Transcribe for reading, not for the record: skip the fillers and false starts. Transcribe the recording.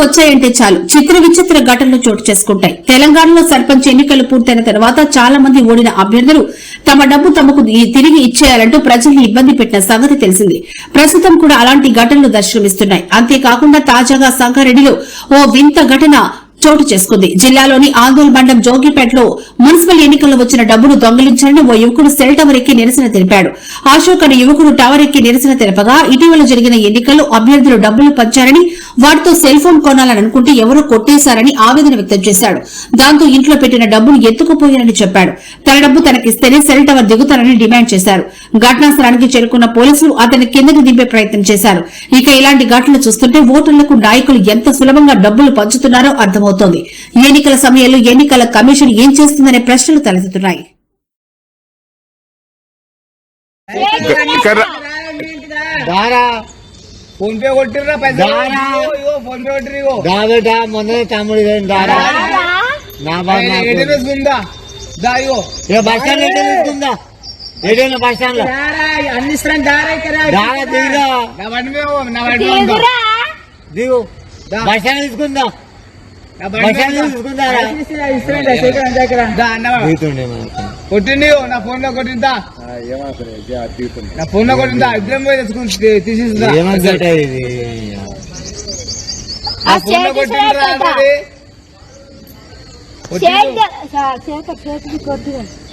వచ్చాయంటే చాలు చిత్ర విచిత్ర ఘటనలు చోటు చేసుకుంటాయి. తెలంగాణలో సర్పంచ్ ఎన్నికలు పూర్తయిన తర్వాత చాలా మంది ఓడిన అభ్యర్థులు తమ డబ్బు తమకు తిరిగి ఇచ్చేయాలంటూ ప్రజల్ని ఇబ్బంది పెట్టిన సంగతి తెలిసింది. ప్రస్తుతం కూడా అలాంటి ఘటనలు దర్శనమిస్తున్నాయి. అంతేకాకుండా తాజాగా సంగారెడ్డిలో ఓ వింత ఘటన చోటు చేసుకుంది. జిల్లాలోని ఆందోళన మండలం జోగిపేటలో మున్సిపల్ ఎన్నికల్లో వచ్చిన డబ్బును దొంగిలించారని ఓ యువకుడు సెల్ టవర్ ఎక్కి నిరసన తెలిపాడు. అశోక్ అనే యువకుడు టవర్ ఎక్కి నిరసన తెలపగా ఇటీవల జరిగిన ఎన్నికల్లో అభ్యర్థులు డబ్బులు పంచారని వాటితో సెల్ ఫోన్ కొనాలని అనుకుంటే ఎవరో కొట్టేశారని ఆవేదన వ్యక్తం చేశాడు. దాంతో ఇంట్లో పెట్టిన డబ్బును ఎత్తుకుపోయారని చెప్పాడు. తన డబ్బు తనకిస్తేనే సెల్ టవర్ దిగుతారని డిమాండ్ చేశారు. ఘటనా స్థలానికి చేరుకున్న పోలీసులు అతన్ని కిందకి దింపే ప్రయత్నం చేశారు. ఇక ఇలాంటి ఘటనలు చూస్తుంటే ఓటర్లకు నాయకులు ఎంత సులభంగా డబ్బులు పంచుతున్నారో అర్థమవుతోంది. ఎన్నికల సమయంలో ఎన్నికల కమిషన్ ఏం చేస్తుందనే ప్రశ్నలు తలెత్తుతున్నాయి. ఫోన్ పే కొట్టిర్రా ఫోన్ పే కొట్టిరా మొన్న తమ్ముడు నా ఉందా దాయో బస్ స్టాండ్ తీసుకుందా ఏదైనా బస్ స్టాండ్ లో అన్ని దిగు బస్ స్టాండ్ తీసుకుందా కొట్టిండి నా ఫోన్ లో కొట్టిందా నా ఫోన్ లో కొట్టిందా ఇద్దరం పోయి తెచ్చుకుని తీసేసిందా ఫోన్ లో కొట్టిందా